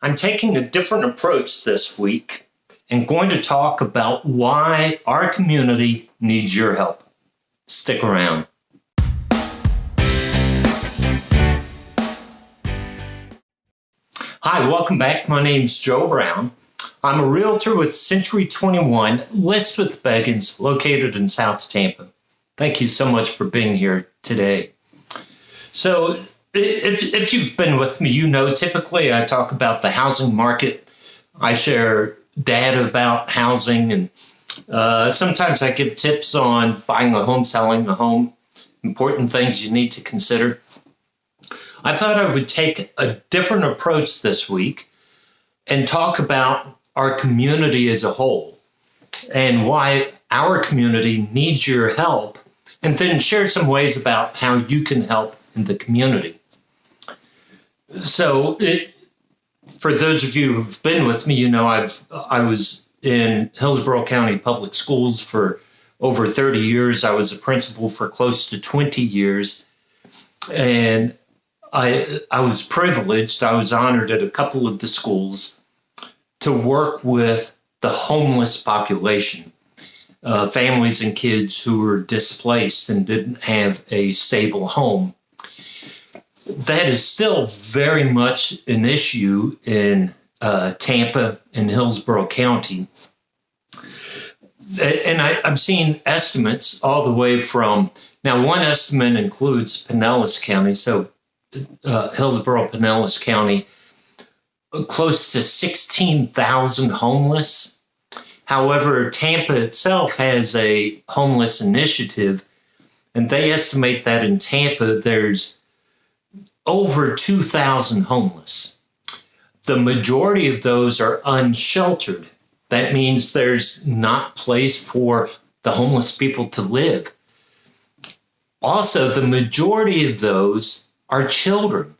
I'm taking a different approach this week and going to talk about why our community needs your help. Stick around. Hi, welcome back. My name's Joe Brown. I'm a realtor with Century 21 List with Beggins, located in South Tampa. Thank you so much for being here today. So if you've been with me, you know typically I talk about the housing market. I share data about housing, and sometimes I give tips on buying a home, selling a home, important things you need to consider. I thought I would take a different approach this week and talk about our community as a whole and why our community needs your help, and then share some ways about how you can help in the community. So for those of you who've been with me, you know I was in Hillsborough County Public Schools for over 30 years. I was a principal for close to 20 years. And I was privileged, I was honored at a couple of the schools to work with the homeless population, families and kids who were displaced and didn't have a stable home. That is still very much an issue in Tampa and Hillsborough County. And I've seen estimates all the way from, now one estimate includes Pinellas County, so Hillsborough, Pinellas County, close to 16,000 homeless. However, Tampa itself has a homeless initiative, and they estimate that in Tampa there's over 2,000 homeless. The majority of those are unsheltered. That means there's not place for the homeless people to live. Also, the majority of those are children.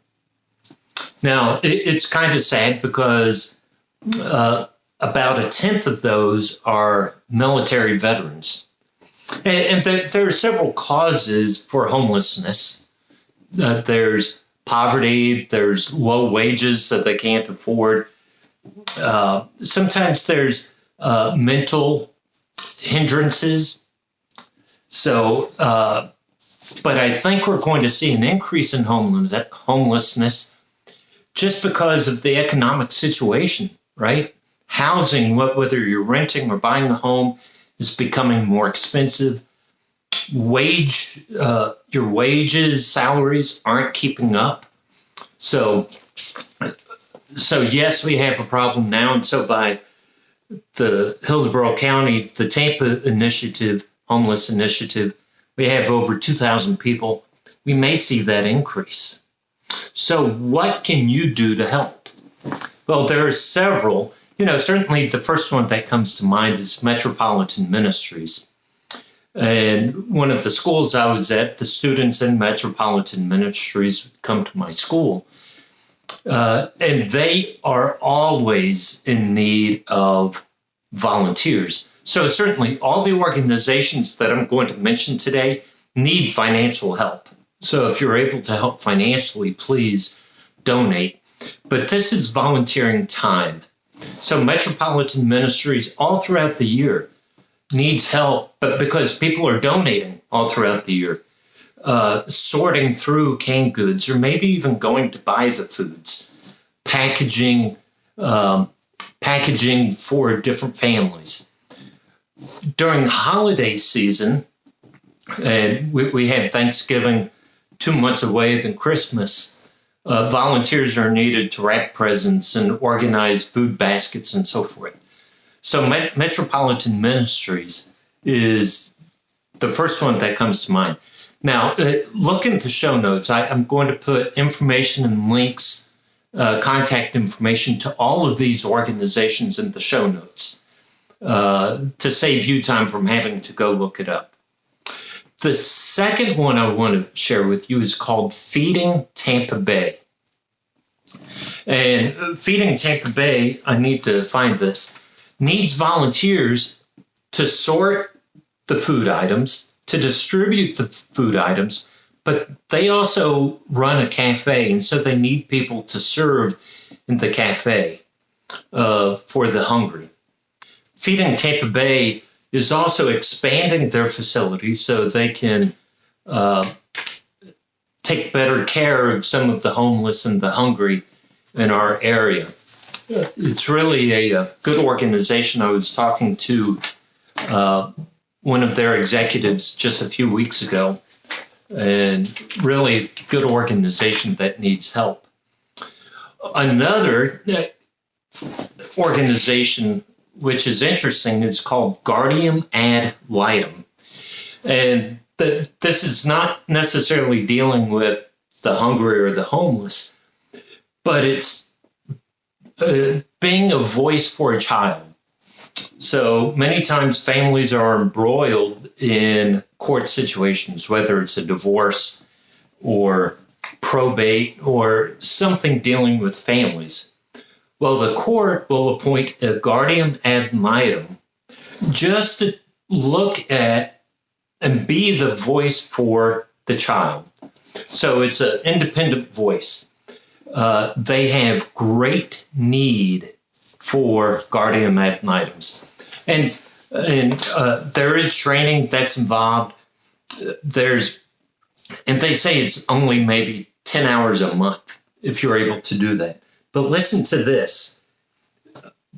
Now, it's kind of sad because about a tenth of those are military veterans. And there are several causes for homelessness. There's poverty, there's low wages that they can't afford. Sometimes there's mental hindrances. So, but I think we're going to see an increase in homelessness just because of the economic situation, right? Housing, whether you're renting or buying a home, is becoming more expensive. Your wages, salaries aren't keeping up. So yes, we have a problem now. And so by the Hillsborough County, the Tampa initiative, homeless initiative, we have over 2,000 people. We may see that increase. So what can you do to help? Well, there are several. Certainly the first one that comes to mind is Metropolitan Ministries. And one of the schools I was at, the students in Metropolitan Ministries would come to my school. And they are always in need of volunteers. So certainly all the organizations that I'm going to mention today need financial help. So if you're able to help financially, please donate. But this is volunteering time. So Metropolitan Ministries all throughout the year needs help, but because people are donating all throughout the year, sorting through canned goods, or maybe even going to buy the foods, packaging for different families. During holiday season, and we have Thanksgiving 2 months away, than Christmas, volunteers are needed to wrap presents and organize food baskets and so forth. So Metropolitan Ministries is the first one that comes to mind. Now, look in the show notes. I'm going to put information and links, contact information to all of these organizations in the show notes to save you time from having to go look it up. The second one I want to share with you is called FeedingTampa Bay. And FeedingTampa Bay, I need to find this, needs volunteers to sort the food items, to distribute the food items, but they also run a cafe, and so they need people to serve in the cafe for the hungry. Feeding Tampa Bay is also expanding their facilities so they can take better care of some of the homeless and the hungry in our area. It's really a good organization. I was talking to one of their executives just a few weeks ago, and really good organization that needs help. Another organization which is interesting is called Ad Litem. And this is not necessarily dealing with the hungry or the homeless, but it's being a voice for a child. So many times families are embroiled in court situations, whether it's a divorce or probate or something dealing with families. Well, the court will appoint a guardian ad litem just to look at and be the voice for the child. So it's an independent voice. They have great need for guardian ad litems. And there is training that's involved. And they say it's only maybe 10 hours a month if you're able to do that. But listen to this.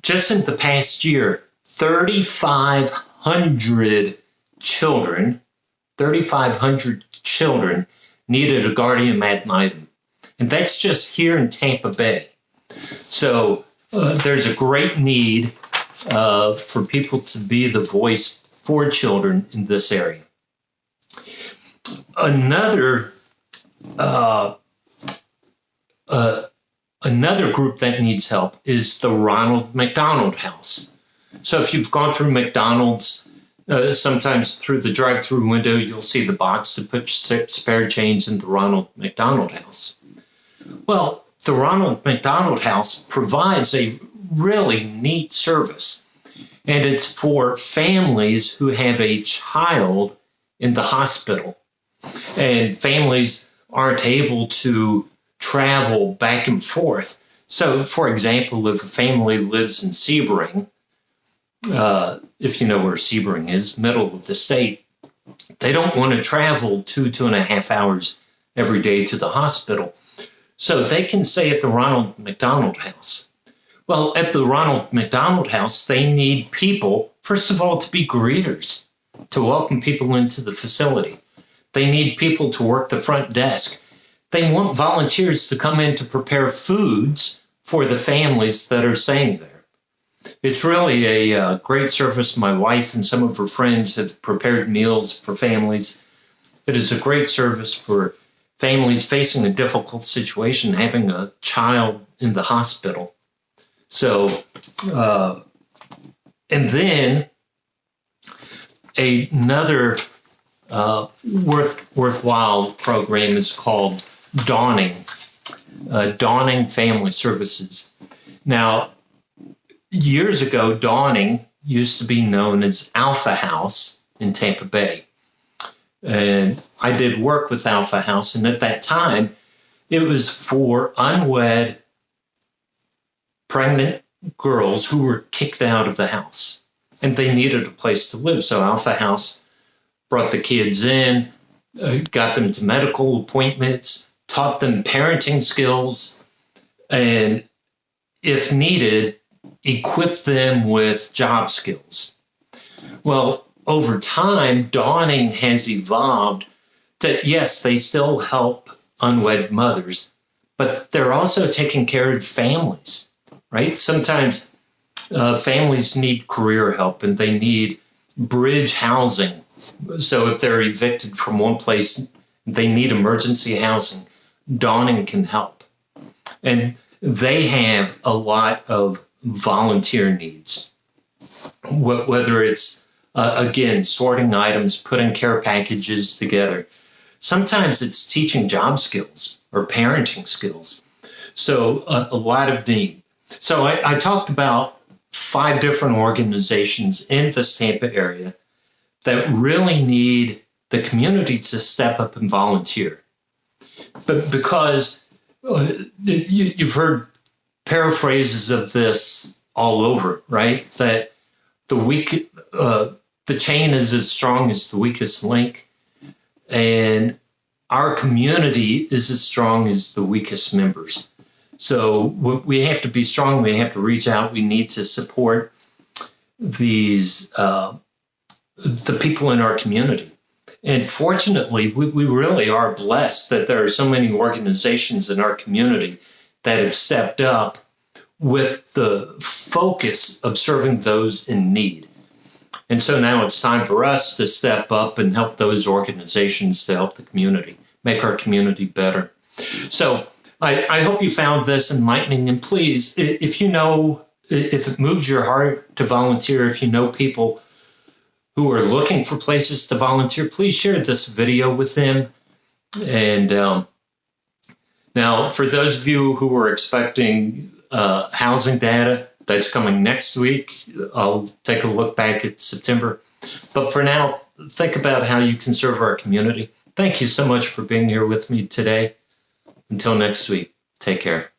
Just in the past year, 3,500 children needed a guardian ad litem. And that's just here in Tampa Bay. So there's a great need for people to be the voice for children in this area. Another group that needs help is the Ronald McDonald House. So if you've gone through McDonald's, sometimes through the drive-through window, you'll see the box to put spare change in the Ronald McDonald House. Well, the Ronald McDonald House provides a really neat service, and it's for families who have a child in the hospital, and families aren't able to travel back and forth. So, for example, if a family lives in Sebring, if you know where Sebring is, middle of the state, they don't want to travel 2.5 hours every day to the hospital. So they can stay at the Ronald McDonald House. Well, at the Ronald McDonald House, they need people, first of all, to be greeters, to welcome people into the facility. They need people to work the front desk. They want volunteers to come in to prepare foods for the families that are staying there. It's really a great service. My wife and some of her friends have prepared meals for families. It is a great service for families facing a difficult situation, having a child in the hospital. So, and then another worthwhile program is called Dawning Family Services. Now, years ago, Dawning used to be known as Alpha House in Tampa Bay. And I did work with Alpha House, and at that time, it was for unwed, pregnant girls who were kicked out of the house, and they needed a place to live. So Alpha House brought the kids in, got them to medical appointments, taught them parenting skills, and if needed, equipped them with job skills. Well, over time, Dawning has evolved to, yes, they still help unwed mothers, but they're also taking care of families, right? Sometimes families need career help and they need bridge housing. So if they're evicted from one place, they need emergency housing. Dawning can help. And they have a lot of volunteer needs, whether it's again, sorting items, putting care packages together. Sometimes it's teaching job skills or parenting skills. So a lot of need. So I talked about 5 different organizations in this Tampa area that really need the community to step up and volunteer. But because you've heard paraphrases of this all over, right? That the chain is as strong as the weakest link, and our community is as strong as the weakest members. So we have to be strong. We have to reach out. We need to support the people in our community. And fortunately, we really are blessed that there are so many organizations in our community that have stepped up with the focus of serving those in need. And so now it's time for us to step up and help those organizations to help the community, make our community better. So I hope you found this enlightening. And please, if it moves your heart to volunteer, if you know people who are looking for places to volunteer, please share this video with them. And now, for those of you who are expecting housing data, that's coming next week. I'll take a look back at September. But for now, think about how you can serve our community. Thank you so much for being here with me today. Until next week, take care.